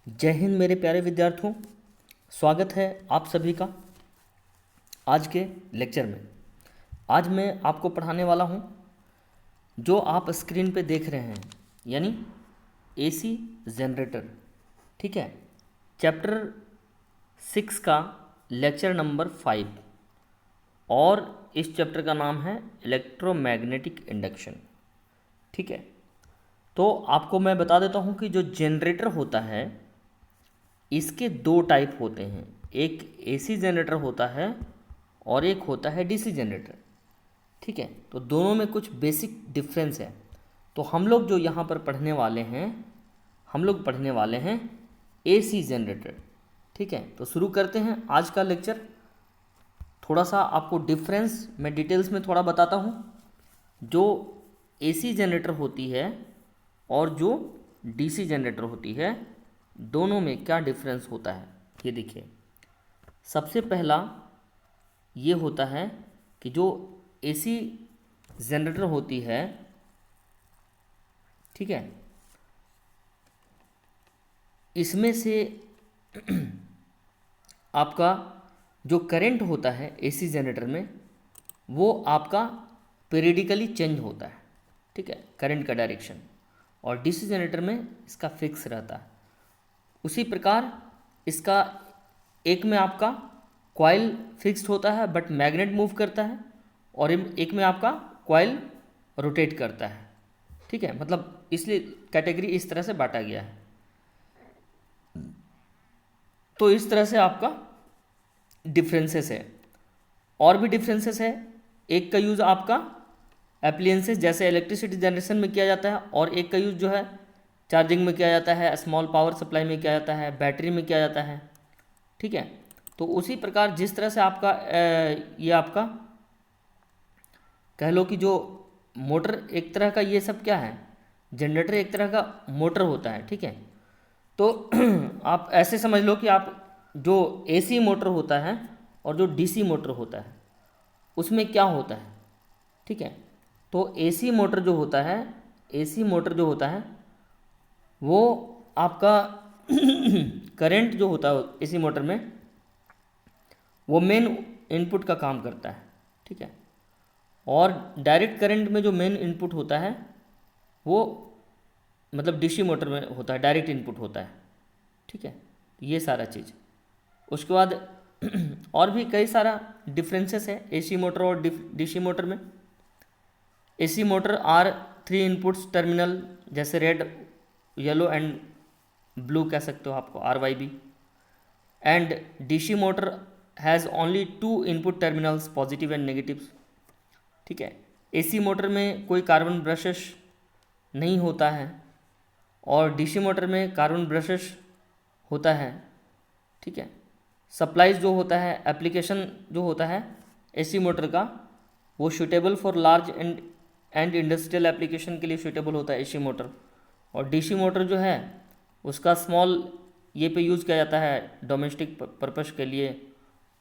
जय हिंद मेरे प्यारे विद्यार्थियों। स्वागत है आप सभी का आज के लेक्चर में। आज मैं आपको पढ़ाने वाला हूं जो आप स्क्रीन पे देख रहे हैं, यानी एसी जनरेटर। ठीक है, चैप्टर 6 का लेक्चर नंबर 5 और इस चैप्टर का नाम है इलेक्ट्रोमैग्नेटिक इंडक्शन। ठीक है, तो आपको मैं बता देता हूं कि जो जनरेटर होता है इसके दो टाइप होते हैं। एक एसी जनरेटर होता है और एक होता है डीसी जनरेटर। ठीक है, तो दोनों में कुछ बेसिक डिफरेंस है। तो हम लोग जो यहाँ पर पढ़ने वाले हैं, हम लोग पढ़ने वाले हैं एसी जनरेटर। ठीक है, तो शुरू करते हैं आज का लेक्चर। थोड़ा सा आपको डिफरेंस मैं डिटेल्स में थोड़ा बताता हूँ। जो एसी जनरेटर होती है और जो डीसी जनरेटर होती है, दोनों में क्या डिफरेंस होता है ये देखिए। सबसे पहला ये होता है कि जो एसी जनरेटर होती है, ठीक है, इसमें से आपका जो करंट होता है एसी जनरेटर में वो आपका पीरियडिकली चेंज होता है। ठीक है, करंट का डायरेक्शन। और डीसी जनरेटर में इसका फिक्स रहता है। उसी प्रकार इसका एक में आपका कॉइल फिक्स्ड होता है बट मैग्नेट मूव करता है, और एक में आपका कॉइल रोटेट करता है। ठीक है, मतलब इसलिए कैटेगरी इस तरह से बांटा गया है। तो इस तरह से आपका डिफरेंसेस है। और भी डिफरेंसेस है। एक का यूज़ आपका एप्लियंसेस जैसे इलेक्ट्रिसिटी जनरेशन में किया जाता है, और एक का यूज़ जो है चार्जिंग में किया जाता है, स्मॉल पावर सप्लाई में किया जाता है, बैटरी में किया जाता है। ठीक है, तो उसी प्रकार जिस तरह से आपका ये आपका कह लो कि जो मोटर एक तरह का, ये सब क्या है, जनरेटर एक तरह का मोटर होता है। ठीक है, तो आप ऐसे समझ लो कि आप जो एसी मोटर होता है और जो डीसी मोटर होता है उसमें क्या होता है। ठीक है, तो एसी मोटर जो होता है, एसी मोटर जो होता है वो आपका करंट जो होता है एसी मोटर में वो मेन इनपुट का काम करता है। ठीक है, और डायरेक्ट करंट में जो मेन इनपुट होता है वो मतलब डीसी मोटर में होता है, डायरेक्ट इनपुट होता है। ठीक है, ये सारा चीज़। उसके बाद और भी कई सारा डिफरेंसेस है एसी मोटर और डीसी मोटर में। AC motor are 3 inputs terminal, जैसे रेड, येलो एंड ब्लू कह सकते हो आपको, RYB। And DC motor has only 2 input terminals, positive and negatives. ठीक है, एसी मोटर में कोई कार्बन ब्रशेस नहीं होता है और डीसी मोटर में कार्बन ब्रशेस होता है। ठीक है, सप्लाईज जो होता है, एप्लीकेशन जो होता है एसी मोटर का, वो suitable for large and industrial application के लिए सूटेबल होता है एसी मोटर। और डीसी मोटर जो है उसका स्मॉल ये पे यूज़ किया जाता है डोमेस्टिक पर्पस के लिए,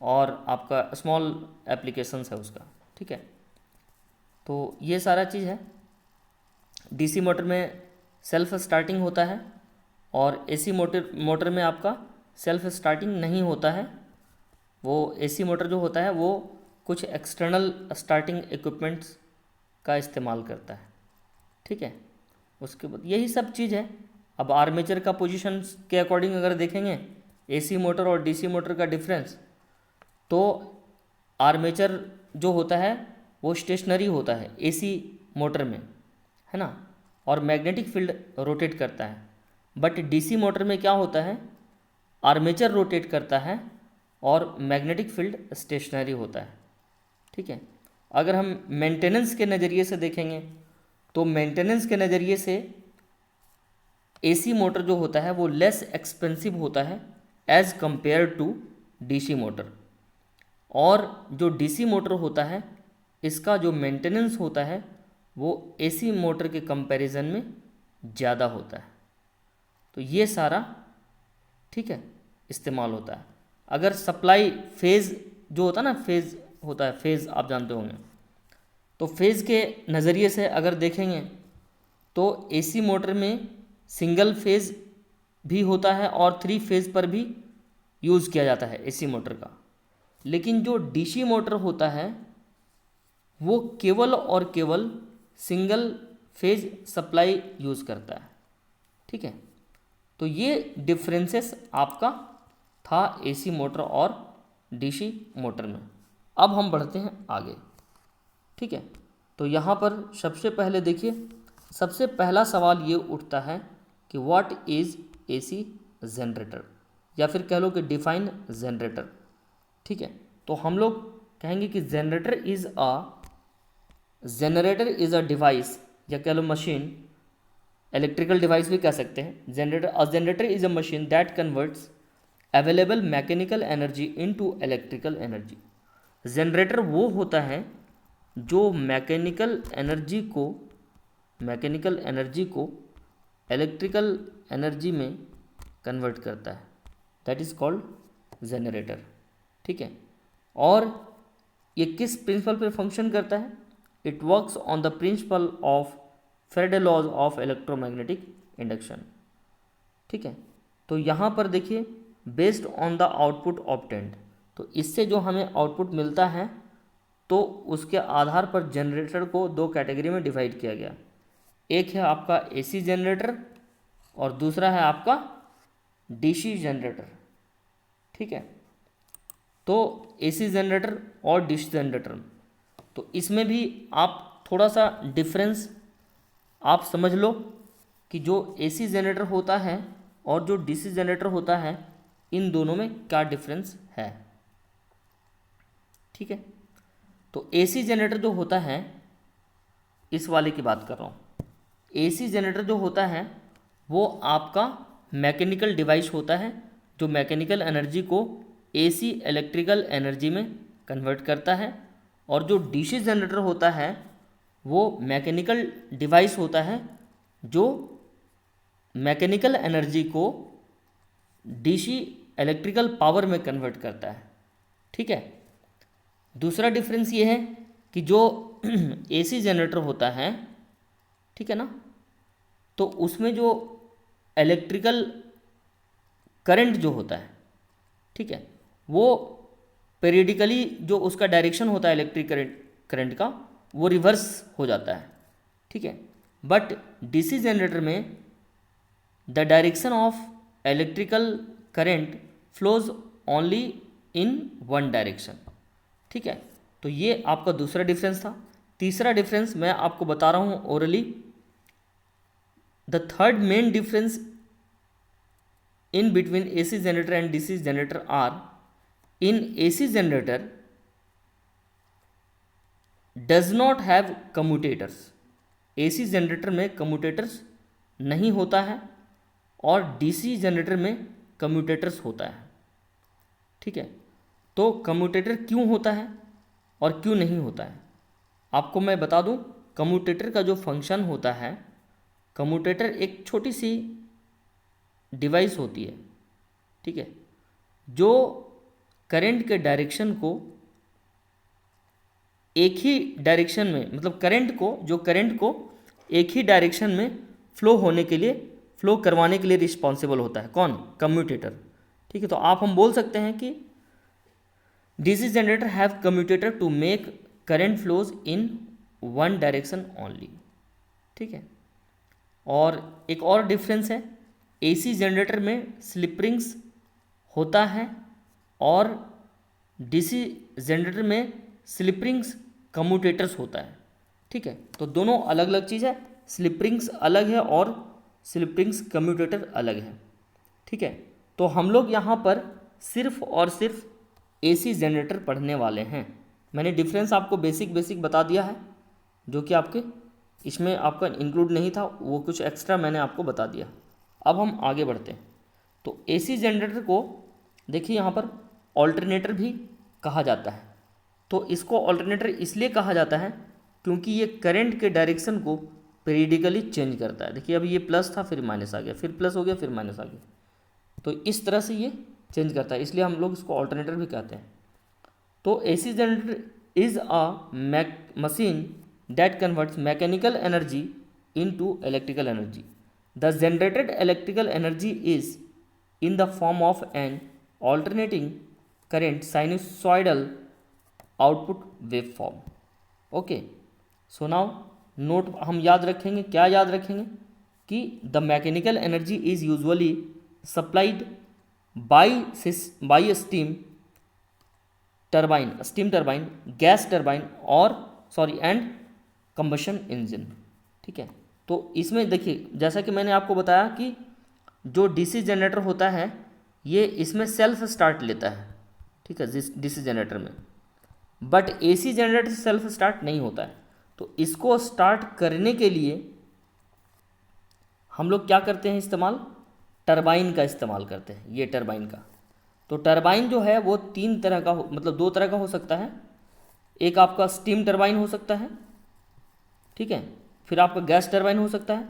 और आपका स्मॉल एप्लीकेशंस है उसका। ठीक है, तो ये सारा चीज़ है। डीसी मोटर में सेल्फ स्टार्टिंग होता है और एसी मोटर में आपका सेल्फ स्टार्टिंग नहीं होता है। वो एसी मोटर जो होता है वो कुछ एक्सटर्नल स्टार्टिंग इक्विपमेंट्स का इस्तेमाल करता है। ठीक है, उसके बाद यही सब चीज़ है। अब आर्मेचर का पोजीशन के अकॉर्डिंग अगर देखेंगे एसी मोटर और डीसी मोटर का डिफरेंस, तो आर्मेचर जो होता है वो स्टेशनरी होता है एसी मोटर में, है ना, और मैग्नेटिक फील्ड रोटेट करता है। बट डीसी मोटर में क्या होता है, आर्मेचर रोटेट करता है और मैग्नेटिक फील्ड स्टेशनरी होता है। ठीक है, अगर हम मेंटेनेंस के नज़रिए से देखेंगे तो मेंटेनेंस के नज़रिए से एसी मोटर जो होता है वो लेस एक्सपेंसिव होता है as compare to DC motor. और जो डीसी मोटर होता है इसका जो मेंटेनेंस होता है वो एसी मोटर के कंपैरिजन में ज़्यादा होता है। तो ये सारा, ठीक है, इस्तेमाल होता है। अगर सप्लाई फेज़ जो होता है ना, फेज़ होता है, फेज़ आप जानते होंगे, तो फेज़ के नज़रिए से अगर देखेंगे तो एसी मोटर में सिंगल फेज़ भी होता है और 3 फेज़ पर भी यूज़ किया जाता है एसी मोटर का। लेकिन जो डीसी मोटर होता है वो केवल और केवल सिंगल फेज सप्लाई यूज़ करता है, ठीक है। तो ये डिफरेंसेस आपका था एसी मोटर और डीसी मोटर में। अब हम बढ़ते हैं आगे, ठीक है। तो यहाँ पर सबसे पहले देखिए, सबसे पहला सवाल ये उठता है कि व्हाट इज़ एसी जनरेटर, या फिर कह लो कि डिफाइन जनरेटर, ठीक है। तो हम लोग कहेंगे कि जनरेटर इज़ अ डिवाइस, या कह लो मशीन, इलेक्ट्रिकल डिवाइस भी कह सकते हैं। Generator is a machine that converts available mechanical energy into electrical energy. Generator वो होता है जो मैकेनिकल एनर्जी को इलेक्ट्रिकल एनर्जी में कन्वर्ट करता है, दैट इज़ कॉल्ड जनरेटर, ठीक है। और ये किस प्रिंसिपल पे फंक्शन करता है? It works on the principle of Faraday laws of electromagnetic induction, ठीक है। तो यहाँ पर देखिए, based on the output obtained, तो इससे जो हमें आउटपुट मिलता है तो उसके आधार पर जनरेटर को 2 कैटेगरी में डिवाइड किया गया। एक है आपका एसी जनरेटर और दूसरा है आपका डीसी जनरेटर, ठीक है। तो एसी जनरेटर और डीसी जनरेटर, तो इसमें भी आप थोड़ा सा डिफरेंस आप समझ लो कि जो एसी जनरेटर होता है और जो डीसी जनरेटर होता है, इन दोनों में क्या डिफरेंस है, ठीक है। तो एसी जनरेटर जो होता है, इस वाले की बात कर रहा हूँ। एसी जनरेटर जो होता है वो आपका मैकेनिकल डिवाइस होता है जो मैकेनिकल एनर्जी को एसी इलेक्ट्रिकल एनर्जी में कन्वर्ट करता है। और जो डीसी जनरेटर होता है वो मैकेनिकल डिवाइस होता है जो मैकेनिकल एनर्जी को डीसी इलेक्ट्रिकल पावर में कन्वर्ट करता है, ठीक है। दूसरा डिफरेंस ये है कि जो एसी जनरेटर होता है, ठीक है ना, तो उसमें जो इलेक्ट्रिकल करंट जो होता है, ठीक है, वो पेरिडिकली जो उसका डायरेक्शन होता है इलेक्ट्रिक करंट का, वो रिवर्स हो जाता है, ठीक है। बट डीसी जनरेटर में the direction of electrical current flows only in one direction, ठीक है। तो ये आपका दूसरा डिफरेंस था। तीसरा डिफरेंस मैं आपको बता रहा हूँ orally. The third main difference in between AC generator and DC generator are, in AC generator does not have commutators, AC generator में कम्यूटेटर्स नहीं होता है और DC जनरेटर में कम्यूटेटर्स होता है, ठीक है। तो कम्यूटेटर क्यों होता है और क्यों नहीं होता है, आपको मैं बता दूं। कम्यूटेटर का जो फंक्शन होता है, कम्यूटेटर एक छोटी सी डिवाइस होती है, ठीक है, जो करंट के डायरेक्शन को एक ही डायरेक्शन में, मतलब करंट को एक ही डायरेक्शन में फ्लो करवाने के लिए रिस्पॉन्सिबल होता है। कौन? कम्यूटेटर, ठीक है। तो हम बोल सकते हैं कि DC generator have commutator to make current flows in one direction only, ठीक है। और एक और डिफरेंस है, एसी जनरेटर में स्लिप रिंग्स होता है और डीसी जनरेटर में स्लिप रिंग्स कम्यूटेटर्स होता है, ठीक है। तो दोनों अलग अलग चीज़ है, स्लिप रिंग्स अलग है और स्लिप रिंग्स कम्यूटेटर अलग है, ठीक है। तो हम लोग यहाँ पर सिर्फ और सिर्फ एसी जनरेटर पढ़ने वाले हैं। मैंने डिफरेंस आपको बेसिक बता दिया है, जो कि आपके इसमें आपका इंक्लूड नहीं था, वो कुछ एक्स्ट्रा मैंने आपको बता दिया। अब हम आगे बढ़ते हैं। तो एसी जनरेटर को देखिए यहाँ पर ऑल्टरनेटर भी कहा जाता है। तो इसको ऑल्टरनेटर इसलिए कहा जाता है क्योंकि ये करंट के डायरेक्शन को पीरियडिकली चेंज करता है। देखिए अभी ये प्लस था, फिर माइनस आ गया, फिर प्लस हो गया, फिर माइनस आ गया, तो इस तरह से ये चेंज करता है, इसलिए हम लोग इसको ऑल्टरनेटर भी कहते हैं। तो AC generator is a machine that converts mechanical energy into electrical energy. The generated electrical energy is in the form of an alternating current sinusoidal output wave form. Okay, so now note हम याद रखेंगे, क्या याद रखेंगे कि the mechanical energy is usually supplied by steam turbine, gas turbine और and combustion engine. ठीक है, तो इसमें देखिए जैसा कि मैंने आपको बताया कि जो डीसी जनरेटर होता है ये इसमें सेल्फ स्टार्ट लेता है। ठीक है, डीसी जनरेटर में, but AC generator self start नहीं होता है। तो इसको स्टार्ट करने के लिए हम लोग क्या करते हैं, इस्तेमाल टरबाइन का इस्तेमाल करते हैं। ये टरबाइन का, तो टरबाइन जो है वो तीन तरह का मतलब दो तरह का हो सकता है। एक आपका स्टीम टरबाइन हो सकता है, ठीक है, फिर आपका गैस टरबाइन हो सकता है,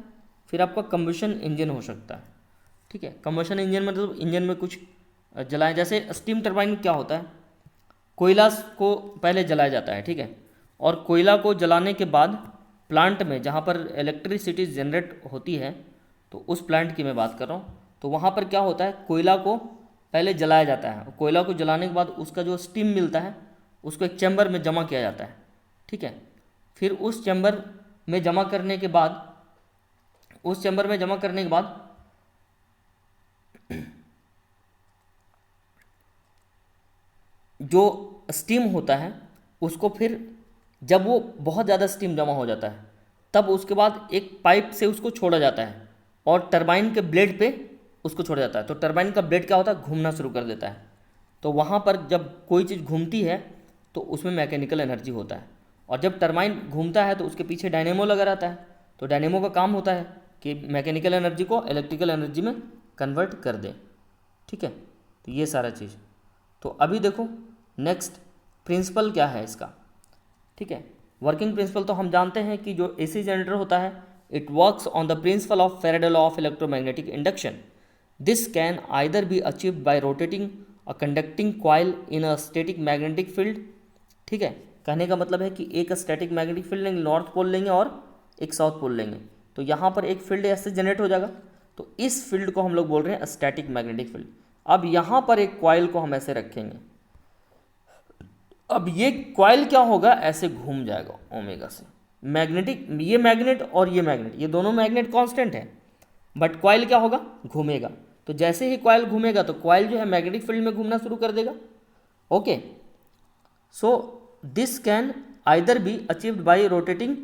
फिर आपका कंबशन इंजन हो सकता है। ठीक है, कंबशन इंजन मतलब इंजन में कुछ जलाएं। जैसे स्टीम टरबाइन में क्या होता है, कोयला को पहले जलाया जाता है। ठीक है, और कोयला को जलाने के बाद प्लांट में जहाँ पर इलेक्ट्रिसिटी जनरेट होती है, तो उस प्लांट की मैं बात कर रहा हूँ, तो वहाँ पर क्या होता है, कोयला को पहले जलाया जाता है। कोयला को जलाने के बाद उसका जो स्टीम मिलता है उसको एक चैम्बर में जमा किया जाता है। ठीक है, फिर उस चैम्बर में जमा करने के बाद जो स्टीम होता है उसको फिर जब वो बहुत ज़्यादा स्टीम जमा हो जाता है तब उसके बाद एक पाइप से उसको छोड़ा जाता है और टरबाइन के ब्लेड पे उसको छोड़ा जाता है। तो टरबाइन का ब्लेड क्या होता है, घूमना शुरू कर देता है। तो वहाँ पर जब कोई चीज़ घूमती है तो उसमें मैकेनिकल एनर्जी होता है, और जब टरबाइन घूमता है तो उसके पीछे डायनेमो लगा रहता है। तो डायनेमो का काम होता है कि मैकेनिकल एनर्जी को इलेक्ट्रिकल एनर्जी में कन्वर्ट कर दे। ठीक है, तो ये सारा चीज़। तो अभी देखो नेक्स्ट प्रिंसिपल क्या है इसका। ठीक है, वर्किंग प्रिंसिपल तो हम जानते हैं कि जो एसी जनरेटर होता है it works on the principle of Faraday law of electromagnetic induction. This can either be achieved by rotating a conducting coil in a static magnetic field. ठीक है, कहने का मतलब है कि एक स्टैटिक मैग्नेटिक फील्ड लेंगे, नॉर्थ पोल लेंगे और एक साउथ पोल लेंगे, तो यहाँ पर एक फील्ड ऐसे जनरेट हो जाएगा। तो इस फील्ड को हम लोग बोल रहे हैं स्टैटिक मैग्नेटिक फील्ड। अब यहाँ पर एक कॉइल को हम ऐसे रखेंगे, अब ये कॉइल क्या होगा, ऐसे घूम जाएगा ओमेगा से। मैग्नेटिक, ये मैग्नेट और ये मैग्नेट, ये दोनों मैग्नेट कांस्टेंट है, बट कॉइल क्या होगा, घूमेगा। तो जैसे ही कॉइल घूमेगा तो कॉइल जो है मैग्नेटिक फील्ड में घूमना शुरू कर देगा। Okay, so this can either be achieved by rotating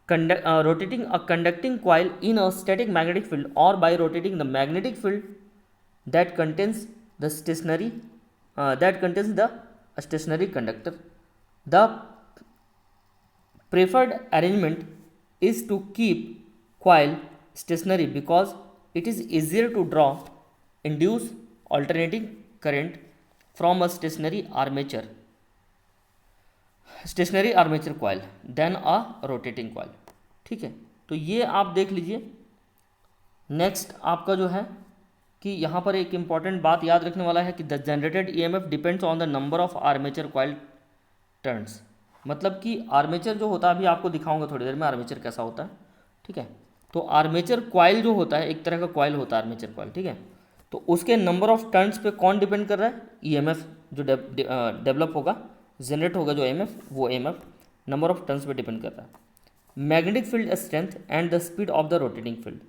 a conducting coil in a static magnetic field or by rotating the magnetic field that contains the stationary conductor. The preferred arrangement is to keep coil stationary because it is easier to draw induce alternating current from a stationary armature coil then a rotating coil। ठीक है, तो ये आप देख लीजिए। Next आपका जो है कि यहाँ पर एक इम्पॉर्टेंट बात याद रखने वाला है कि the generated EMF depends on the number of armature coil turns. मतलब कि आर्मेचर जो होता है, अभी आपको दिखाऊंगा थोड़ी देर में आर्मेचर कैसा होता है। ठीक है, तो आर्मेचर कॉइल जो होता है एक तरह का कॉइल होता है आर्मेचर कॉइल। ठीक है, तो उसके नंबर ऑफ टर्न्स पे कौन डिपेंड कर रहा है, ईएमएफ जो डेवलप होगा, जनरेट होगा जो ईएमएफ, वो ईएमएफ नंबर ऑफ टर्न्स पे डिपेंड कर रहा है। Magnetic field strength and the speed of the rotating field,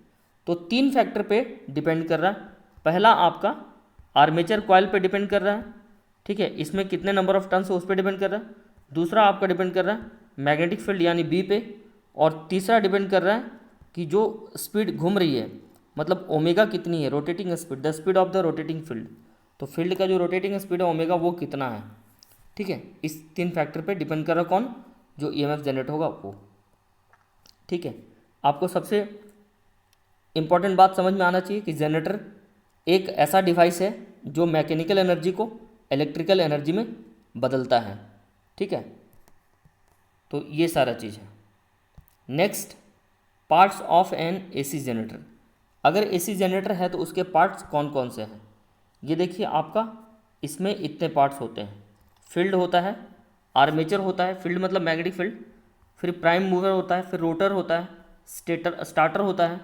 तो तीन फैक्टर पे डिपेंड कर रहा है। पहला आपका आर्मेचर कॉइल पे डिपेंड कर रहा है। ठीक है, इसमें कितने नंबर ऑफ टर्न्स है उस पर डिपेंड कर रहा है। दूसरा आपका डिपेंड कर रहा है मैग्नेटिक फील्ड यानी बी पे, और तीसरा डिपेंड कर रहा है कि जो स्पीड घूम रही है मतलब ओमेगा कितनी है, rotating speed, the speed of the rotating field. तो फील्ड का जो रोटेटिंग स्पीड है ओमेगा वो कितना है। ठीक है, इस तीन फैक्टर पे डिपेंड कर रहा है कौन, जो ईएमएफ जनरेट होगा वो। ठीक है, आपको सबसे इम्पॉर्टेंट बात समझ में आना चाहिए कि जनरेटर एक ऐसा डिवाइस है जो मैकेनिकल एनर्जी को इलेक्ट्रिकल एनर्जी में बदलता है। ठीक है, तो ये सारा चीज़ है। Next, parts of an AC generator. अगर एसी जनरेटर है तो उसके पार्ट्स कौन कौन से हैं, ये देखिए आपका इसमें इतने पार्ट्स होते हैं। फील्ड होता है, आर्मेचर होता है, फील्ड मतलब मैग्नेटिक फील्ड, फिर प्राइम मूवर होता है, फिर रोटर होता है, स्टार्टर होता है,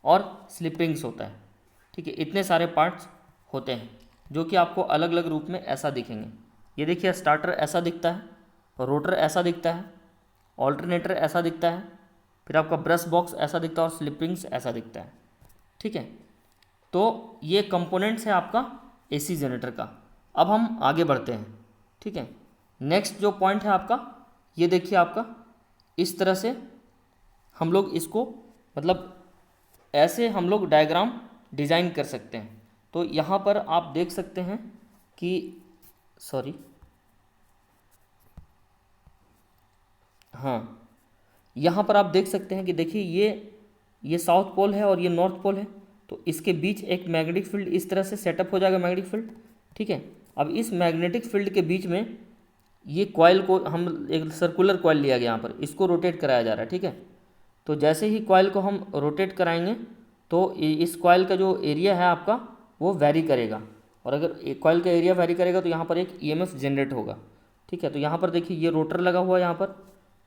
और स्लिप रिंग्स होता है, ठीक है। इतने सारे पार्ट्स होते हैं जो कि आपको अलग अलग रूप में ऐसा दिखेंगे। ये देखिए स्टार्टर ऐसा दिखता है, रोटर ऐसा दिखता है, ऑल्टरनेटर ऐसा दिखता है, फिर आपका ब्रश बॉक्स ऐसा दिखता है और स्लिप रिंग्स ऐसा दिखता है, ठीक है। तो ये कंपोनेंट्स है आपका एसी जनरेटर का। अब हम आगे बढ़ते हैं, ठीक है। नेक्स्ट जो पॉइंट है आपका, ये देखिए आपका इस तरह से हम लोग इसको मतलब ऐसे हम लोग डायग्राम डिज़ाइन कर सकते हैं। तो यहाँ पर आप देख सकते हैं कि सॉरी, हाँ, यहाँ पर आप देख सकते हैं कि देखिए ये साउथ पोल है और ये नॉर्थ पोल है, तो इसके बीच एक मैग्नेटिक फील्ड इस तरह से सेटअप हो जाएगा, मैग्नेटिक फील्ड, ठीक है। अब इस मैग्नेटिक फील्ड के बीच में ये कॉइल को हम एक सर्कुलर कॉइल लिया गया, यहाँ पर इसको रोटेट कराया जा रहा है, ठीक है। तो जैसे ही कॉइल को हम रोटेट कराएंगे तो इस कॉइल का जो एरिया है आपका वो वैरी करेगा, और अगर एक कॉइल का एरिया वैरी करेगा तो यहाँ पर एक ईएमएफ जनरेट होगा, ठीक है। तो यहाँ पर देखिए ये रोटर लगा हुआ है, यहाँ पर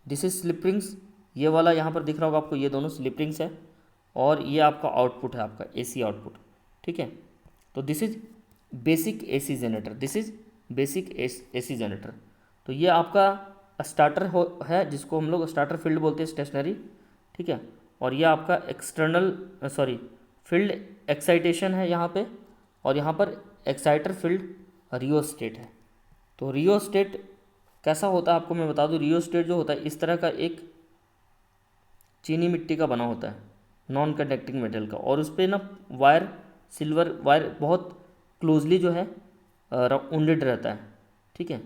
दिस इज स्लिप रिंग्स, ये वाला यहाँ पर दिख रहा होगा आपको, ये दोनों स्लिप रिंग्स है, और ये आपका आउटपुट है, आपका एसी आउटपुट, ठीक है। तो this is basic AC generator, this is basic AC generator. तो ये आपका स्टार्टर है जिसको हम लोग स्टार्टर फील्ड बोलते हैं, स्टेशनरी, ठीक है। और ये आपका एक्सटर्नल सॉरी फील्ड एक्साइटेशन है यहाँ पे, और यहाँ पर एक्साइटर फील्ड रियोस्टेट है। तो रियोस्टेट कैसा होता है आपको मैं बता दूँ। रियोस्टेट जो होता है इस तरह का एक चीनी मिट्टी का बना होता है, नॉन कंडक्टिंग मेटल का, और उस पर ना वायर, सिल्वर वायर बहुत क्लोजली जो है उंडेड रहता है, ठीक है।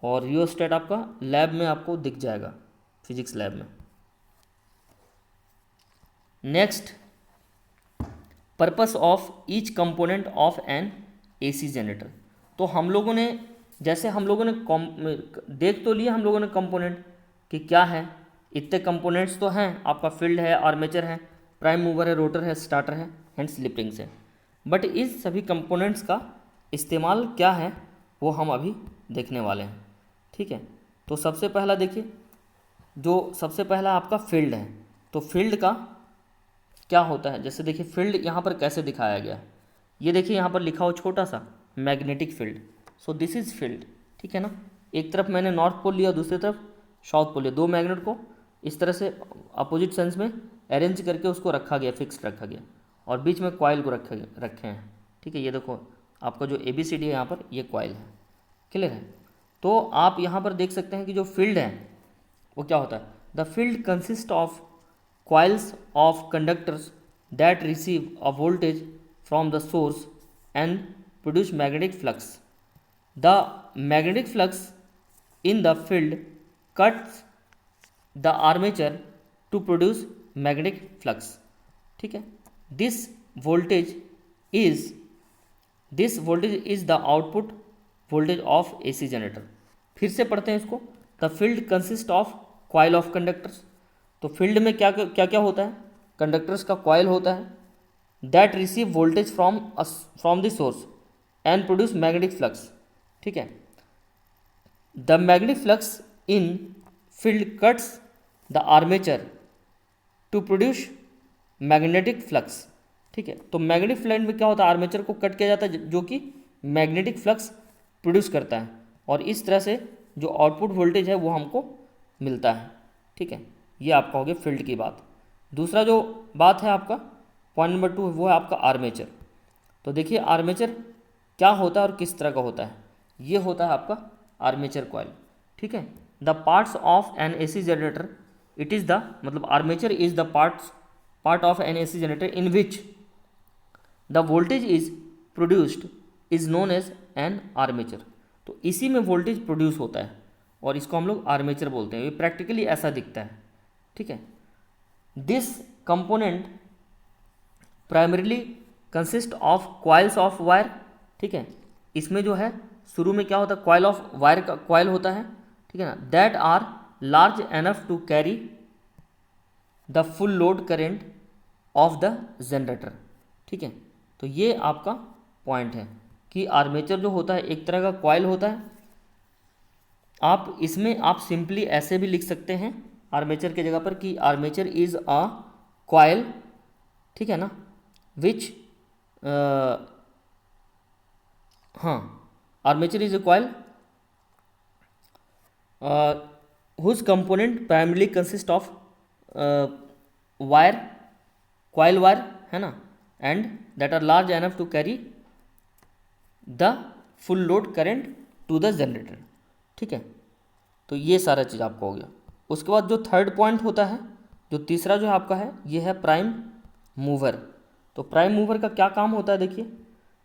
और रियोस्टेट आपका लैब में आपको दिख जाएगा, फिजिक्स लैब में। Next, purpose of each component of an AC generator. तो हम लोगों ने जैसे हम लोगों ने देख तो लिया हम लोगों ने कंपोनेंट कि क्या है, इतने कंपोनेंट्स तो हैं, आपका फील्ड है, आर्मेचर है, प्राइम मूवर है, रोटर है, स्टार्टर है एंड स्लिप रिंग्स है। बट इस सभी कंपोनेंट्स का इस्तेमाल क्या है वो हम अभी देखने वाले हैं, ठीक है। तो सबसे पहला देखिए, जो सबसे पहला आपका फील्ड है, तो फील्ड का क्या होता है, जैसे देखिए फील्ड यहाँ पर कैसे दिखाया गया है, ये देखिए यहाँ पर लिखा हो छोटा सा magnetic field, so this is field, ठीक है ना। एक तरफ मैंने नॉर्थ पोल लिया, दूसरी तरफ साउथ पोल लिया, दो मैग्नेट को इस तरह से अपोजिट सेंस में अरेंज करके उसको रखा गया, फिक्स रखा गया, और बीच में कॉइल को रखे हैं, ठीक है। ये देखो आपका जो ABCD है यहाँ पर, ये कॉइल है, क्लियर है। तो आप यहाँ पर देख सकते हैं कि जो फील्ड है वो क्या होता है, the field consist of coils of conductors that receive a voltage from the source and produce magnetic flux. The magnetic flux in the field cuts the armature to produce magnetic flux, ठीक है। this voltage is this voltage is the output voltage of AC generator। फिर से पढ़ते हैं इसको, the field consists of coil of conductors। तो field में क्या क्या क्या होता है, कंडक्टर्स का कॉयल होता है, that receive voltage from the source and produce magnetic flux, ठीक है। The magnetic flux in field cuts the armature to produce magnetic flux, ठीक है। तो मैग्नेटिक फ्लक्स में क्या होता है, आर्मेचर को कट किया जाता है जो कि मैग्नेटिक फ्लक्स प्रोड्यूस करता है, और इस तरह से जो आउटपुट वोल्टेज है वो हमको मिलता है, ठीक है। ये आपका हो गया फील्ड की बात। दूसरा जो बात है आपका पॉइंट नंबर 2 वो है आपका आर्मेचर। तो देखिए आर्मेचर क्या होता है और किस तरह का होता है, ये होता है आपका आर्मेचर कॉइल, ठीक है। The parts of an AC generator, it is the मतलब armature is the part of an AC generator in which the voltage is produced is known as an armature. तो इसी में वोल्टेज प्रोड्यूस होता है और इसको हम लोग आर्मेचर बोलते हैं। ये प्रैक्टिकली ऐसा दिखता है, ठीक है। This component primarily consist of coils of wire, ठीक है। इसमें जो है शुरू में क्या होता है, कॉइल ऑफ वायर का कॉइल होता है, ठीक है ना, that are large enough to carry the full load current of the generator, ठीक है। तो ये आपका पॉइंट है कि आर्मेचर जो होता है एक तरह का कॉइल होता है। आप इसमें आप सिंपली ऐसे भी लिख सकते हैं आर्मेचर की जगह पर कि आर्मेचर इज अ कॉइल ठीक है ना, विच हाँ, armature is a coil whose component primarily consist of wire, coil wire है ना, and that are large enough to carry the full load current to the generator। ठीक है, तो ये सारा चीज़ आपका हो गया। उसके बाद जो थर्ड पॉइंट होता है, जो तीसरा जो है आपका है, ये है प्राइम मूवर। तो प्राइम मूवर का क्या काम होता है, देखिए,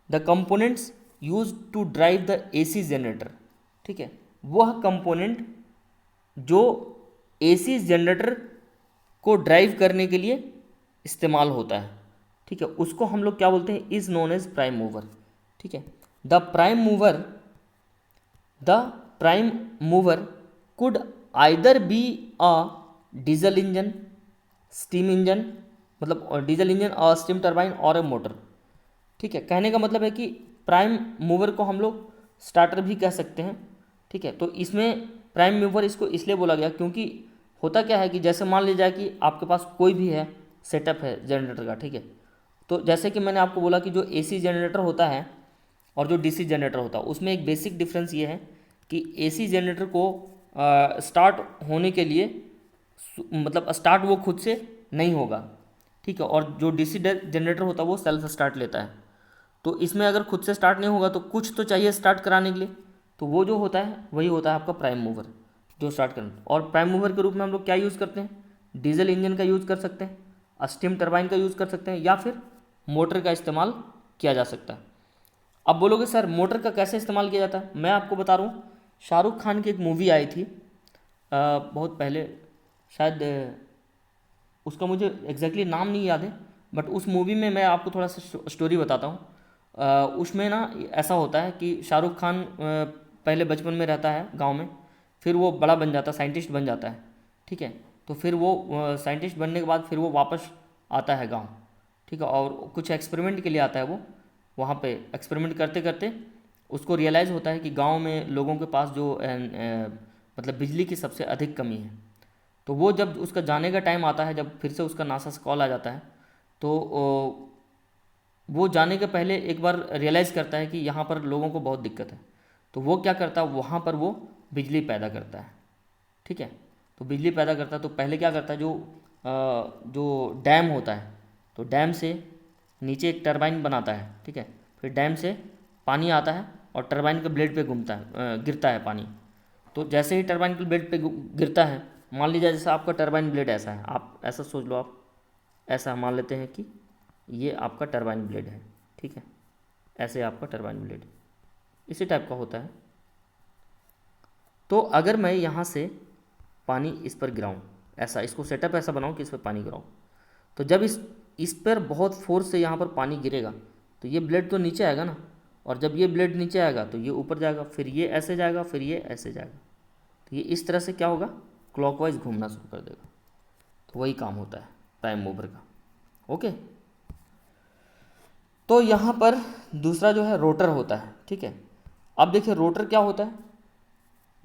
the components use to drive the AC generator. ठीक है, वह कंपोनेंट जो एसी जनरेटर को ड्राइव करने के लिए इस्तेमाल होता है, ठीक है, उसको हम लोग क्या बोलते हैं, is known as prime mover. ठीक है, the prime mover could either be a diesel engine, steam engine, मतलब डीजल इंजन और स्टीम टरबाइन और ए मोटर। ठीक है, कहने का मतलब है कि प्राइम मूवर को हम लोग स्टार्टर भी कह सकते हैं। ठीक है, तो इसमें प्राइम मूवर इसको इसलिए बोला गया क्योंकि होता क्या है कि जैसे मान लीजिए कि आपके पास कोई भी है सेटअप है जनरेटर का। ठीक है, तो जैसे कि मैंने आपको बोला कि जो एसी जनरेटर होता है और जो डीसी जनरेटर होता है, उसमें एक बेसिक डिफरेंस ये है कि एसी जनरेटर को स्टार्ट होने के लिए मतलब स्टार्ट वो खुद से नहीं होगा। ठीक है, और जो डीसी जनरेटर होता है वो सेल्फ स्टार्ट लेता है। तो इसमें अगर खुद से स्टार्ट नहीं होगा तो कुछ तो चाहिए स्टार्ट कराने के लिए, तो वो जो होता है वही होता है आपका प्राइम मूवर जो स्टार्ट करना। और प्राइम मूवर के रूप में हम लोग क्या यूज़ करते हैं, डीजल इंजन का यूज़ कर सकते हैं, स्टीम टरबाइन का यूज़ कर सकते हैं, या फिर मोटर का इस्तेमाल किया जा सकता है। अब बोलोगे सर मोटर का कैसे इस्तेमाल किया जाता है, मैं आपको बता रहा हूँ। शाहरुख खान की एक मूवी आई थी बहुत पहले, शायद उसका मुझे एग्जैक्टली नाम नहीं याद है, बट उस मूवी में मैं आपको थोड़ा सा स्टोरी बताता हूँ। उसमें ना ऐसा होता है कि शाहरुख खान पहले बचपन में रहता है गांव में, फिर वो बड़ा बन जाता है, साइंटिस्ट बन जाता है। ठीक है, तो फिर वो साइंटिस्ट बनने के बाद फिर वो वापस आता है गांव। ठीक है, और कुछ एक्सपेरिमेंट के लिए आता है वो। वहाँ पे एक्सपेरिमेंट करते करते उसको रियलाइज़ होता है कि गांव में लोगों के पास जो मतलब बिजली की सबसे अधिक कमी है। तो वो जब उसका जाने का टाइम आता है, जब फिर से उसका नासा से कॉल आ जाता है, तो वो जाने के पहले एक बार रियलाइज़ करता है कि यहाँ पर लोगों को बहुत दिक्कत है। तो वो क्या करता है, वहाँ पर वो बिजली पैदा करता है। ठीक है, तो बिजली पैदा करता है तो पहले क्या करता है, जो डैम होता है, तो डैम से नीचे एक टरबाइन बनाता है। ठीक है, फिर डैम से पानी आता है और टरबाइन के ब्लेड पे घूमता है, गिरता है पानी। तो जैसे ही टरबाइन के ब्लेड पे गिरता है, मान लीजिए जैसे आपका टरबाइन ब्लेड ऐसा है, आप ऐसा सोच लो, आप ऐसा मान लेते हैं कि ये आपका टरबाइन ब्लेड है। ठीक है, ऐसे आपका टरबाइन ब्लेड इसी टाइप का होता है। तो अगर मैं यहाँ से पानी इस पर गिराऊँ, ऐसा इसको सेटअप ऐसा बनाऊँ कि इस पर पानी गिराऊँ, तो जब इस पर बहुत फोर्स से यहाँ पर पानी गिरेगा तो ये ब्लेड तो नीचे आएगा ना, और जब ये ब्लेड नीचे आएगा तो ये ऊपर जाएगा, फिर ये ऐसे जाएगा, फिर ये ऐसे जाएगा। तो ये इस तरह से क्या होगा, क्लॉकवाइज घूमना शुरू कर देगा। तो वही काम होता है प्राइम मूवर का। ओके, तो यहाँ पर दूसरा जो है रोटर होता है। ठीक है, अब देखिए रोटर क्या होता है,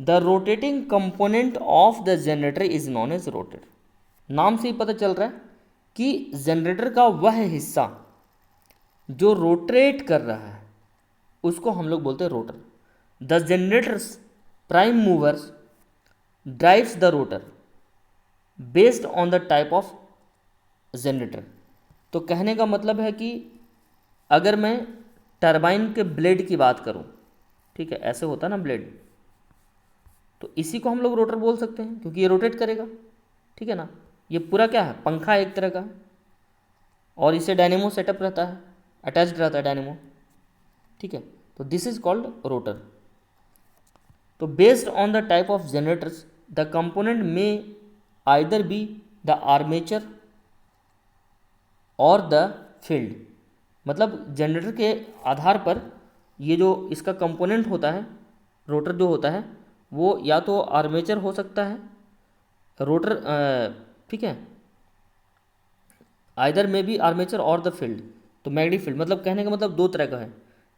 the rotating component of the generator is known as rotor. नाम से ही पता चल रहा है कि जनरेटर का वह हिस्सा जो रोटेट कर रहा है उसको हम लोग बोलते हैं rotor. The generators prime movers drives the rotor based on the type of generator. तो कहने का मतलब है कि अगर मैं टरबाइन के ब्लेड की बात करूं, ठीक है, ऐसे होता है ना ब्लेड, तो इसी को हम लोग रोटर बोल सकते हैं क्योंकि ये रोटेट करेगा। ठीक है ना, ये पूरा क्या है, पंखा एक तरह का, और इसे डायनेमो सेटअप रहता है, अटैच्ड रहता है डायनेमो। ठीक है, तो दिस इज कॉल्ड रोटर। तो based on the type of generators the component में आइदर बी द आर्मेचर और द फील्ड। मतलब जनरेटर के आधार पर ये जो इसका कंपोनेंट होता है, रोटर जो होता है, वो या तो आर्मेचर हो सकता है, रोटर, ठीक है, आइदर में भी आर्मेचर और द फील्ड। तो मैग्नेटिक फील्ड मतलब कहने का मतलब दो तरह का है।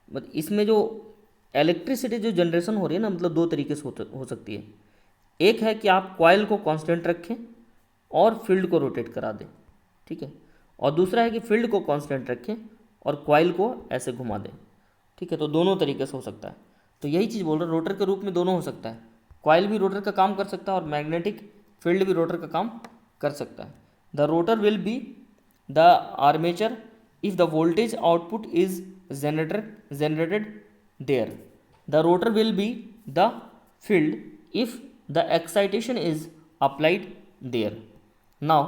मतलब इसमें जो इलेक्ट्रिसिटी जो जनरेशन हो रही है ना, मतलब दो तरीके से हो सकती है। एक है कि आप कॉइल को कांस्टेंट रखें और फील्ड को रोटेट करा दें। ठीक है, और दूसरा है कि फील्ड को कांस्टेंट रखें और कॉइल को ऐसे घुमा दें, ठीक है। तो दोनों तरीके से हो सकता है। तो यही चीज़ बोल रहा हूँ, रोटर के रूप में दोनों हो सकता है, कॉइल भी रोटर का काम कर सकता है और मैग्नेटिक फील्ड भी रोटर का काम कर सकता है। The rotor will be the armature if the voltage output is generated there. The rotor will be the field if the excitation is applied there. Now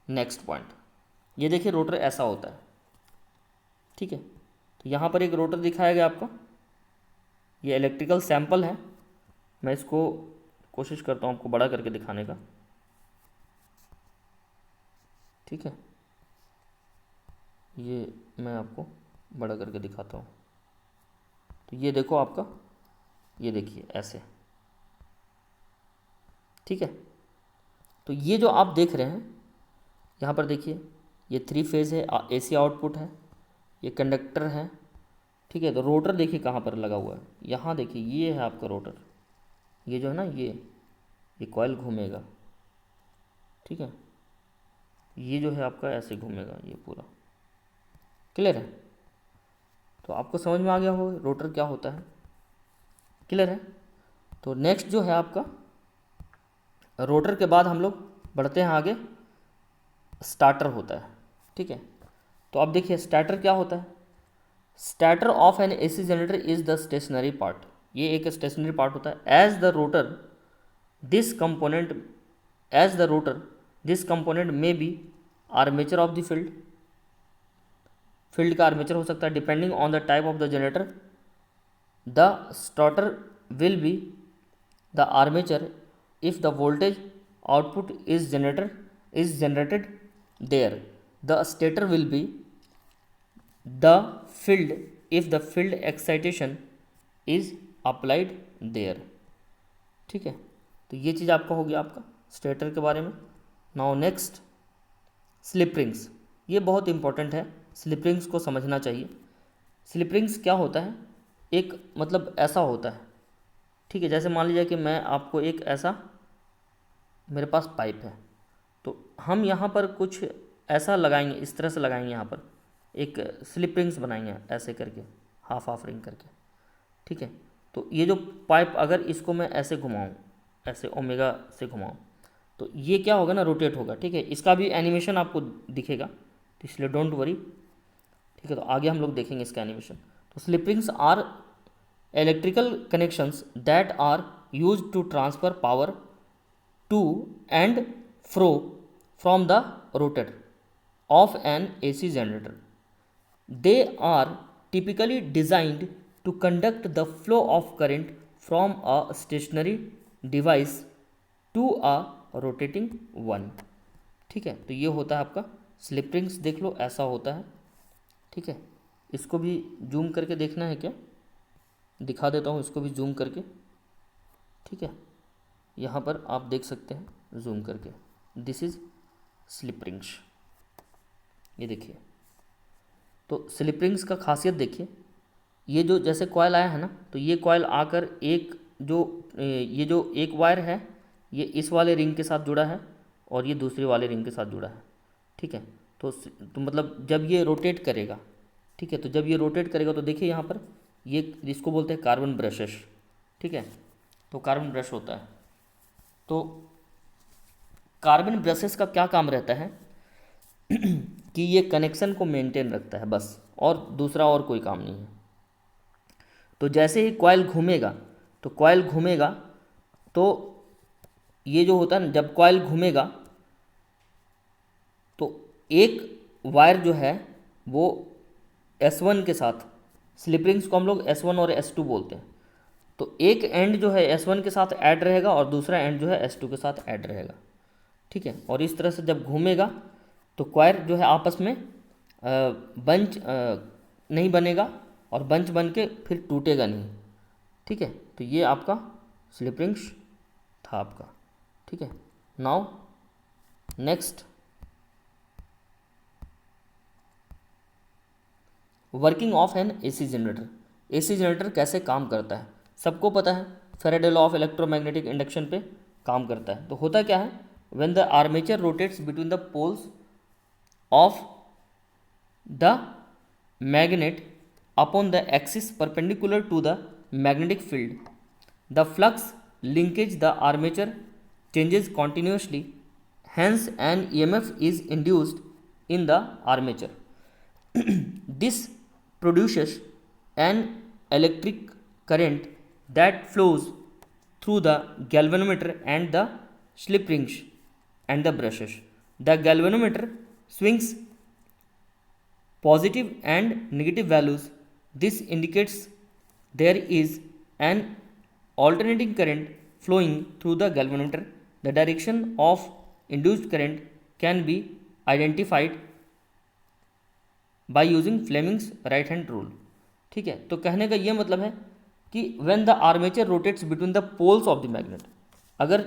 next point, ये देखिए rotor ऐसा होता है, ठीक है। तो यहाँ पर एक रोटर दिखाया गया आपको, ये इलेक्ट्रिकल सैंपल है। मैं इसको कोशिश करता हूँ आपको बड़ा करके दिखाने का, ठीक है। ये मैं आपको बड़ा करके दिखाता हूँ। तो ये देखो आपका, ये देखिए ऐसे, ठीक है। तो ये जो आप देख रहे हैं यहाँ पर देखिए, ये 3 फेज़ है, AC आउटपुट है, ये कंडक्टर है, ठीक है। तो रोटर देखिए कहाँ पर लगा हुआ है, यहाँ देखिए, ये है आपका रोटर। ये जो है ना, ये कॉइल घूमेगा, ठीक है। ये जो है आपका ऐसे घूमेगा, ये पूरा क्लियर है। तो आपको समझ में आ गया हो रोटर क्या होता है, क्लियर है। तो नेक्स्ट जो है आपका रोटर के बाद हम लोग बढ़ते हैं आगे, स्टार्टर होता है, ठीक है। तो अब देखिए स्टार्टर क्या होता है। Starter of an AC generator is the stationary part, ये एक स्टेशनरी पार्ट होता है। As the rotor this component may be armature of the field, field का आर्मेचर हो सकता है। Depending on the type of the generator the starter will be the armature if the voltage output is generated there. The stator will be the field if the field excitation is applied there, ठीक है। तो ये चीज़ आपका हो गया आपका stator के बारे में। नाउ नेक्स्ट स्लिप रिंग्स, ये बहुत इंपॉर्टेंट है, स्लिप रिंग्स को समझना चाहिए। स्लिप रिंग्स क्या होता है, एक मतलब ऐसा होता है, ठीक है। जैसे मान लीजिए कि मैं आपको एक ऐसा, मेरे पास पाइप है, तो हम यहाँ पर कुछ ऐसा लगाएंगे, इस तरह से लगाएंगे, यहाँ पर एक स्लिप रिंग्स बनाएंगे ऐसे करके, हाफ रिंग करके, ठीक है। तो ये जो पाइप, अगर इसको मैं ऐसे घुमाऊँ, ऐसे ओमेगा से घुमाऊँ, तो ये क्या होगा ना, रोटेट होगा, ठीक है। इसका भी एनिमेशन आपको दिखेगा, तो इसलिए डोंट वरी, ठीक है। तो आगे हम लोग देखेंगे इसका एनिमेशन। तो slip rings are electrical connections that are used to transfer power to and fro from the rotor of an AC generator. They are typically designed to conduct the flow of current from a stationary device to a rotating one, ठीक है। तो ये होता है आपका slip rings, देख लो ऐसा होता है, ठीक है। इसको भी जूम करके देखना है क्या, दिखा देता हूँ इसको भी जूम करके, ठीक है। यहाँ पर आप देख सकते हैं जूम करके, दिस इज़ स्लिप रिंग्स, ये देखिए। तो स्लिप रिंग्स का खासियत देखिए, ये जो जैसे कॉयल आया है ना, तो ये कॉयल आकर एक ये जो एक वायर है, ये इस वाले रिंग के साथ जुड़ा है और ये दूसरे वाले रिंग के साथ जुड़ा है, ठीक है। तो मतलब जब ये रोटेट करेगा, ठीक है, तो जब ये रोटेट करेगा तो देखिए यहाँ पर ये, इसको बोलते हैं कार्बन ब्रशेस, ठीक है। तो कार्बन ब्रश होता है। तो कार्बन ब्रशेस का क्या काम रहता है कि ये कनेक्शन को मेंटेन रखता है बस, और दूसरा और कोई काम नहीं है। तो जैसे ही कॉइल घूमेगा, तो कॉइल घूमेगा, तो ये जो होता है ना, जब कॉइल घूमेगा तो एक वायर जो है वो S1 के साथ, स्लिप रिंग्स को हम लोग S1 और S2 बोलते हैं, तो एक एंड जो है S1 के साथ ऐड रहेगा और दूसरा एंड जो है S2 के साथ ऐड रहेगा, ठीक है। और इस तरह से जब घूमेगा तो कॉइल जो है आपस में बंच नहीं बनेगा और बंच बन के फिर टूटेगा नहीं, ठीक है। तो ये आपका स्लिप रिंग्स था आपका, ठीक है। Now next working of an AC generator. AC generator कैसे काम करता है सबको पता है, Faraday law of electromagnetic induction पे काम करता है। तो होता क्या है, when the armature rotates between the poles of the magnet upon the axis perpendicular to the magnetic field. The flux linkage the armature changes continuously, hence an EMF is induced in the armature. This produces an electric current that flows through the galvanometer and the slip rings and the brushes. The galvanometer swings positive and negative values. This indicates there is an alternating current flowing through the galvanometer. The direction of induced current can be identified by using Fleming's right hand rule. ठीक है, तो कहने का ये मतलब है कि when the armature rotates between the poles of the magnet, अगर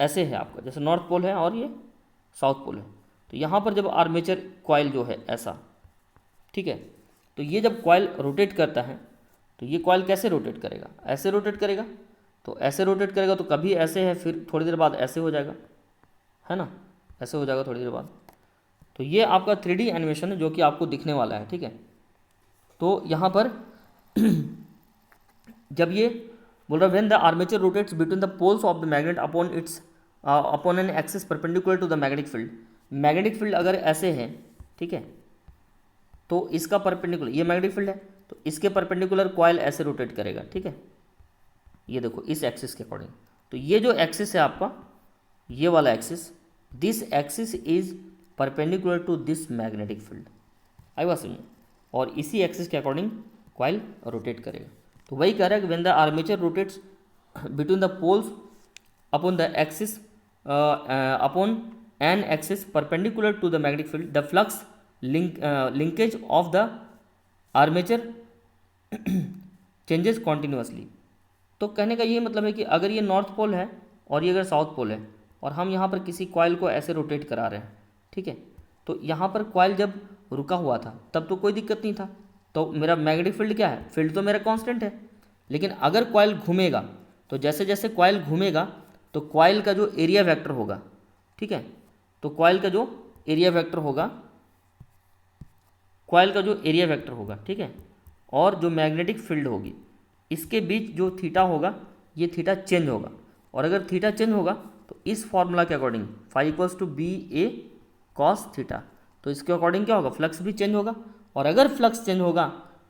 ऐसे है आपका, जैसे नॉर्थ पोल है और ये साउथ पोल है, तो यहाँ पर जब आर्मेचर कॉइल जो है ऐसा, ठीक है, तो ये जब कॉइल रोटेट करता है तो ये कॉइल कैसे रोटेट करेगा, ऐसे रोटेट करेगा, तो ऐसे रोटेट करेगा तो कभी ऐसे है, फिर थोड़ी देर बाद ऐसे हो जाएगा, है ना, ऐसे हो जाएगा थोड़ी देर बाद। तो ये आपका 3D एनिमेशन है जो कि आपको दिखने वाला है। ठीक है, तो यहाँ पर जब ये बोल रहा है when the armature rotates between the poles of the magnet upon its upon an axis perpendicular to the magnetic field, magnetic field अगर ऐसे है, ठीक है, तो इसका परपेंडिकुलर, ये मैग्नेटिक फील्ड है तो इसके परपेंडिकुलर कॉइल ऐसे रोटेट करेगा। ठीक है, ये देखो इस एक्सिस के अकॉर्डिंग, तो ये जो एक्सिस है आपका, ये वाला axis, this axis is perpendicular to this magnetic field, आई बात समझ, और इसी एक्सिस के अकॉर्डिंग कॉइल रोटेट करेगा। तो वही कह रहा है कि when the armature rotates between the poles upon the axis upon an axis perpendicular to the magnetic field, the flux linkage of the armature changes continuously. तो कहने का ये मतलब है कि अगर ये नॉर्थ पोल है और ये अगर साउथ पोल है और हम यहाँ पर किसी कॉइल को ऐसे रोटेट करा रहे हैं, ठीक है, तो यहाँ पर कॉइल जब रुका हुआ था तब तो कोई दिक्कत नहीं था, तो मेरा मैग्नेटिक फील्ड क्या है, फील्ड तो मेरा कांस्टेंट है। लेकिन अगर कॉइल घूमेगा तो जैसे जैसे कॉइल घूमेगा तो कॉइल का जो एरिया वेक्टर होगा, ठीक है, तो कॉइल का जो एरिया वेक्टर होगा, कॉइल का जो एरिया वेक्टर होगा, ठीक है, और जो मैग्नेटिक फील्ड होगी, इसके बीच जो थीटा होगा, ये थीटा चेंज होगा, और अगर थीटा चेंज होगा तो इस फॉर्मूला के according phi equals to B A cos theta, तो इसके अकॉर्डिंग क्या होगा, फ्लक्स भी चेंज होगा, और अगर फ्लक्स चेंज होगा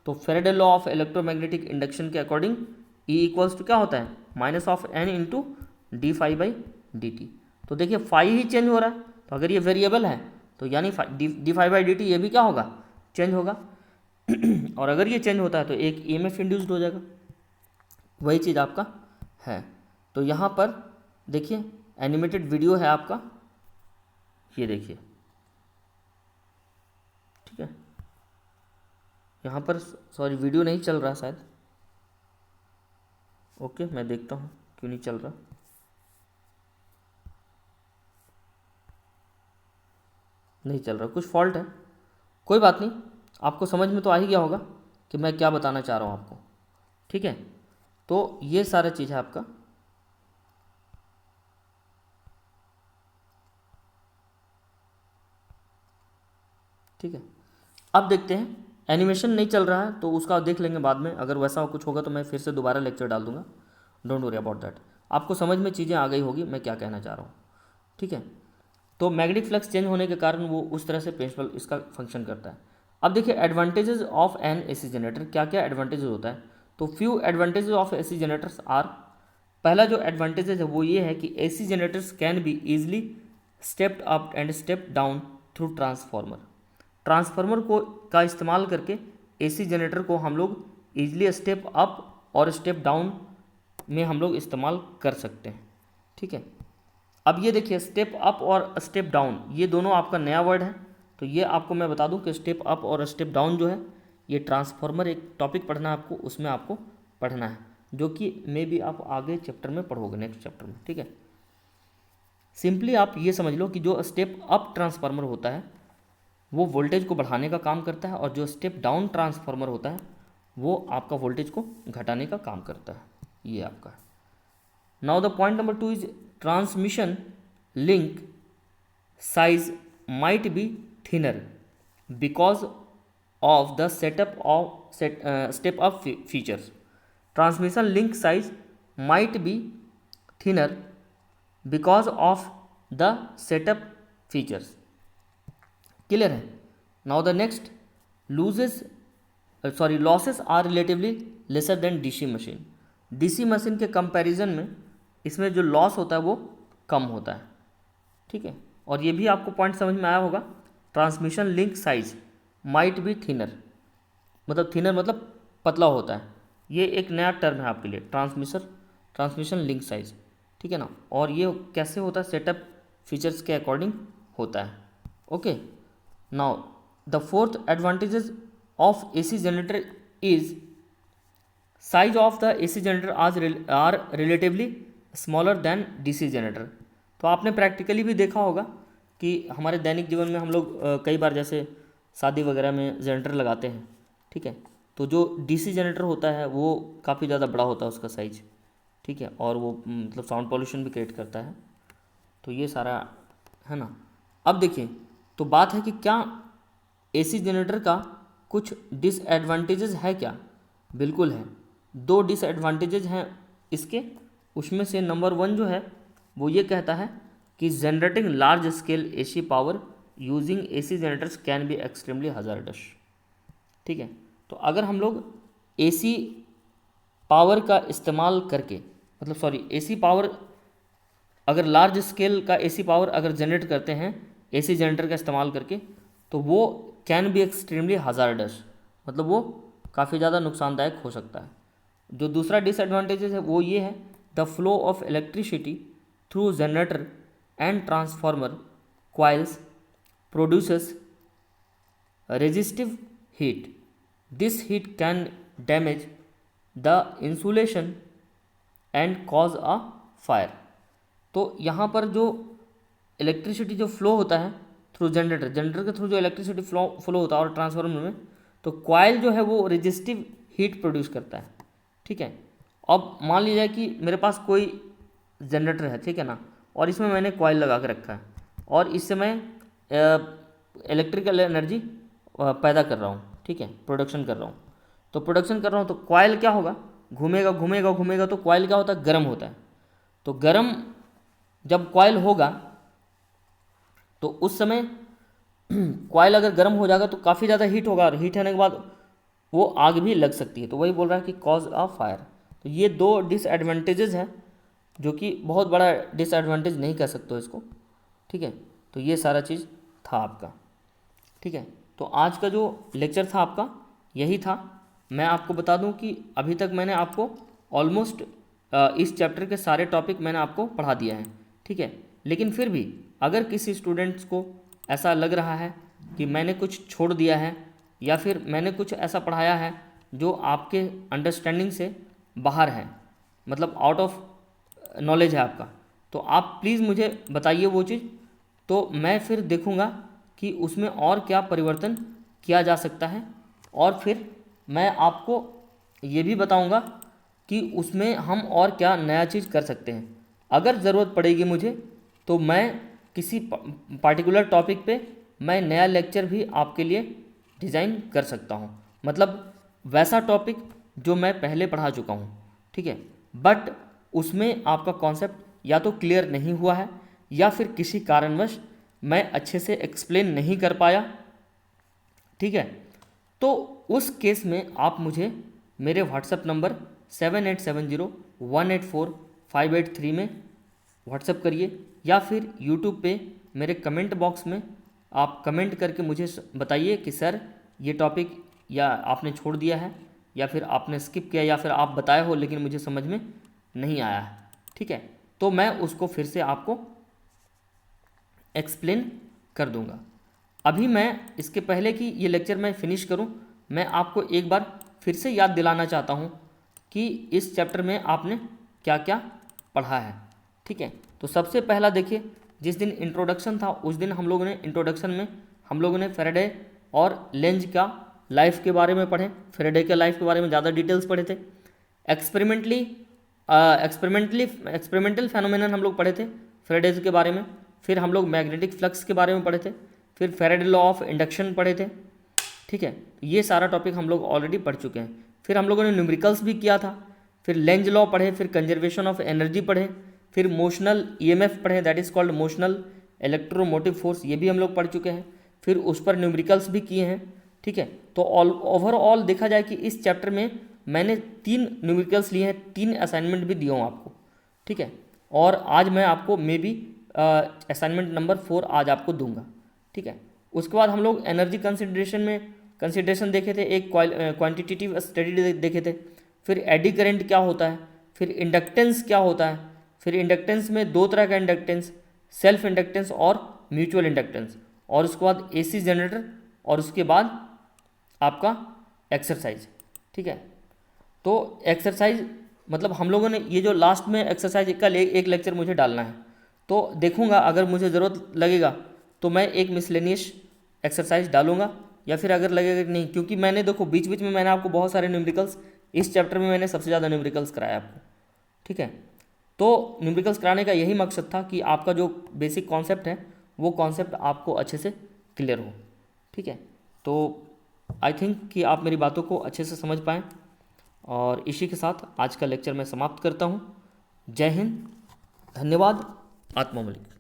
तो Faraday law of electromagnetic induction के अकॉर्डिंग ई इक्वल्स टू क्या होता है, minus of N into d phi by d t. तो देखिए फाई ही चेंज हो रहा है, तो अगर ये वेरिएबल है तो यानी d phi by d t ये भी क्या होगा, चेंज होगा और अगर ये चेंज होता है तो एक ईएमएफ इंड्यूस्ड हो जाएगा, वही चीज़ आपका है। तो यहाँ पर देखिए एनिमेटेड वीडियो है आपका, ये देखिए, ठीक है, यहाँ पर सॉरी वीडियो नहीं चल रहा शायद, ओके मैं देखता हूँ क्यों नहीं चल रहा, नहीं चल रहा, कुछ फॉल्ट है, कोई बात नहीं, आपको समझ में तो आ ही गया होगा कि मैं क्या बताना चाह रहा हूँ आपको। ठीक है, तो ये सारा चीज़ है आपका। ठीक है, अब देखते हैं, एनिमेशन नहीं चल रहा है तो उसका देख लेंगे बाद में, अगर वैसा कुछ होगा तो मैं फिर से दोबारा लेक्चर डाल दूंगा, डोंट वरी अबाउट दैट। आपको समझ में चीज़ें आ गई होगी मैं क्या कहना चाह रहा हूँ। ठीक है, तो मैग्नेटिक फ्लक्स चेंज होने के कारण वो उस तरह से प्रिंसिपल इसका फंक्शन करता है। अब देखिए advantages of an AC generator, क्या क्या एडवांटेजेस होता है, तो few advantages of AC generators are, पहला जो एडवांटेजेस है वो ये है कि AC generators can be easily stepped up and step down through transformer. Transformer को का इस्तेमाल करके एसी जनरेटर को हम लोग ईजिली स्टेप अप और स्टेप डाउन में हम लोग इस्तेमाल कर सकते हैं। ठीक है, अब ये देखिए स्टेप अप और स्टेप डाउन ये दोनों आपका नया वर्ड है, तो ये आपको मैं बता दूं कि स्टेप अप और स्टेप डाउन जो है ये ट्रांसफार्मर एक टॉपिक पढ़ना है आपको, उसमें आपको पढ़ना है, जो कि मे बी आप आगे चैप्टर में पढ़ोगे, नेक्स्ट चैप्टर में। ठीक है, सिंपली आप ये समझ लो कि जो स्टेप अप ट्रांसफार्मर होता है वो वोल्टेज को बढ़ाने का काम करता है, और जो स्टेप डाउन ट्रांसफार्मर होता है वो आपका वोल्टेज को घटाने का काम करता है। ये आपका now the point number 2 is transmission link size might be thinner because of the step up features. Transmission link size might be thinner because of the setup features. Clear है? Now the next, losses are relatively lesser than DC machine. DC machine के comparison में इसमें जो loss होता है वो कम होता है, ठीक है। और ये भी आपको पॉइंट समझ में आया होगा, transmission link size might be thinner, मतलब थिनर मतलब पतला होता है। ये एक नया टर्म है आपके लिए, ट्रांसमिशन लिंक साइज, ठीक है ना। और ये कैसे होता है, सेटअप फीचर्स के अकॉर्डिंग होता है। Okay, now the fourth advantages of AC generator is size of the AC generator are relatively smaller than DC generator. तो आपने प्रैक्टिकली भी देखा होगा कि हमारे दैनिक जीवन में हम लोग कई बार जैसे शादी वगैरह में जनरेटर लगाते हैं, ठीक है। तो जो DC जनरेटर होता है वो काफ़ी ज़्यादा बड़ा होता है उसका साइज, ठीक है। और वो मतलब साउंड पॉल्यूशन भी क्रिएट करता है। तो ये सारा है ना। अब देखिए, तो बात है कि क्या AC जनरेटर का कुछ डिसएडवांटेजेस है क्या? बिल्कुल है। 2 डिसएडवांटेजेस हैं इसके। उसमें से नंबर 1 जो है वो ये कहता है कि generating large scale AC power using AC generators can be extremely hazardous, ठीक है। तो अगर हम लोग AC पावर का इस्तेमाल करके, मतलब AC पावर, अगर लार्ज स्केल का AC पावर अगर जनरेट करते हैं AC जनरेटर का इस्तेमाल करके, तो वो कैन बी एक्सट्रीमली हजार्डस, मतलब वो काफ़ी ज़्यादा नुकसानदायक हो सकता है। जो दूसरा डिसएडवांटेजेस है वो ये है, the flow of electricity through generator and transformer coils produces resistive heat. This heat can damage the insulation and cause a fire. तो यहाँ पर जो इलेक्ट्रिसिटी जो फ्लो होता है थ्रू जनरेटर के थ्रू जो इलेक्ट्रिसिटी फ्लो होता है और ट्रांसफार्मर में, तो कॉयल जो है वो रेजिस्टिव हीट प्रोड्यूस करता है, ठीक है। अब मान लीजिए कि मेरे पास कोई जनरेटर है, ठीक है ना, और इसमें मैंने कॉयल लगा के रखा है और इससे मैं इलेक्ट्रिकल एनर्जी पैदा कर रहा हूँ, ठीक है, प्रोडक्शन कर रहा हूँ। तो प्रोडक्शन कर रहा हूँ तो कॉयल क्या होगा, घूमेगा घूमेगा घूमेगा, तो कॉयल क्या होता है, गर्म होता है। तो गर्म जब कॉयल होगा तो उस समय कॉयल अगर गर्म हो जाएगा तो काफ़ी ज़्यादा हीट होगा, और हीट होने के बाद वो आग भी लग सकती है। तो वही बोल रहा है कि कॉज अ फायर। तो ये 2 डिसएडवांटेजेस हैं, जो कि बहुत बड़ा डिसएडवांटेज नहीं कह सकते हो इसको, ठीक है। तो ये सारा चीज़ था आपका, ठीक है। तो आज का जो लेक्चर था आपका यही था। मैं आपको बता दूं कि अभी तक मैंने आपको ऑलमोस्ट इस चैप्टर के सारे टॉपिक मैंने आपको पढ़ा दिया है, ठीक है। लेकिन फिर भी अगर किसी स्टूडेंट्स को ऐसा लग रहा है कि मैंने कुछ छोड़ दिया है या फिर मैंने कुछ ऐसा पढ़ाया है जो आपके अंडरस्टैंडिंग से बाहर है, मतलब आउट ऑफ नॉलेज है आपका, तो आप प्लीज़ मुझे बताइए वो चीज़। तो मैं फिर देखूँगा कि उसमें और क्या परिवर्तन किया जा सकता है, और फिर मैं आपको ये भी बताऊँगा कि उसमें हम और क्या नया चीज़ कर सकते हैं। अगर ज़रूरत पड़ेगी मुझे तो मैं किसी पार्टिकुलर टॉपिक पे मैं नया लेक्चर भी आपके लिए डिज़ाइन कर सकता हूँ, मतलब वैसा टॉपिक जो मैं पहले पढ़ा चुका हूँ, ठीक है। बट उसमें आपका कॉन्सेप्ट या तो क्लियर नहीं हुआ है या फिर किसी कारणवश मैं अच्छे से एक्सप्लेन नहीं कर पाया, ठीक है। तो उस केस में आप मुझे मेरे व्हाट्सएप नंबर 7870184583 में व्हाट्सएप करिए, या फिर यूट्यूब पे मेरे कमेंट बॉक्स में आप कमेंट करके मुझे बताइए कि सर ये टॉपिक या आपने छोड़ दिया है या फिर आपने स्किप किया या फिर आप बताए हो लेकिन मुझे समझ में नहीं आया है, ठीक है। तो मैं उसको फिर से आपको एक्सप्लेन कर दूंगा। अभी मैं इसके पहले कि ये लेक्चर मैं फिनिश करूं, मैं आपको एक बार फिर से याद दिलाना चाहता हूं कि इस चैप्टर में आपने क्या क्या पढ़ा है, ठीक है। तो सबसे पहला देखिए, जिस दिन इंट्रोडक्शन था उस दिन हम लोगों ने इंट्रोडक्शन में हम लोगों ने फैराडे और लेंज का लाइफ के बारे में पढ़े, फैराडे के लाइफ के बारे में ज़्यादा डिटेल्स पढ़े थे। एक्सपेरिमेंटल फेनोमेनन हम लोग पढ़े थे फैराडे के बारे में। फिर हम लोग मैग्नेटिक फ्लक्स के बारे में पढ़े थे। फिर फैराडे लॉ ऑफ इंडक्शन पढ़े थे। ठीक है, ये सारा टॉपिक हम लोग ऑलरेडी पढ़ चुके हैं। फिर हम लोगों ने न्यूमेरिकल्स भी किया था, फिर लेंज लॉ पढ़े, फिर कंजर्वेशन ऑफ एनर्जी पढ़े, फिर मोशनल ईएमएफ पढ़े, that is called motional electromotive force, ये भी हम लोग पढ़ चुके हैं। फिर उस पर न्यूमेरिकल्स भी किए हैं। ठीक है, तो ओवरऑल देखा जाए कि इस चैप्टर में मैंने 3 न्यूमेरिकल्स लिए हैं, 3 असाइनमेंट भी दिए हूँ आपको। ठीक है, और आज मैं आपको मे बी असाइनमेंट नंबर 4 आज आपको दूंगा। ठीक है, उसके बाद हम लोग एनर्जी कंसिडरेशन देखे थे, एक क्वांटिटेटिव स्टडी देखे थे, फिर एडी करंट क्या होता है, फिर इंडक्टेंस क्या होता है, फिर इंडक्टेंस में 2 तरह का इंडक्टेंस, सेल्फ इंडक्टेंस और म्यूचुअल इंडक्टेंस, और उसके बाद एसी जनरेटर, और उसके बाद आपका एक्सरसाइज। ठीक है, तो एक्सरसाइज मतलब हम लोगों ने ये जो लास्ट में एक्सरसाइज का एक लेक्चर मुझे डालना है, तो देखूंगा अगर मुझे ज़रूरत लगेगा तो मैं एक मिसलेनियस एक्सरसाइज डालूंगा, या फिर अगर लगेगा नहीं, क्योंकि मैंने देखो बीच बीच में मैंने आपको बहुत सारे न्यूमेरिकल्स, इस चैप्टर में मैंने सबसे ज़्यादा न्यूमेरिकल्स कराया आपको। ठीक है, तो न्यूमेरिकल्स कराने का यही मकसद था कि आपका जो बेसिक कॉन्सेप्ट है वो कॉन्सेप्ट आपको अच्छे से क्लियर हो। ठीक है, तो आई थिंक कि आप मेरी बातों को अच्छे से समझ पाएँ, और इसी के साथ आज का लेक्चर मैं समाप्त करता हूँ। जय हिंद, धन्यवाद, आत्मा मलिक।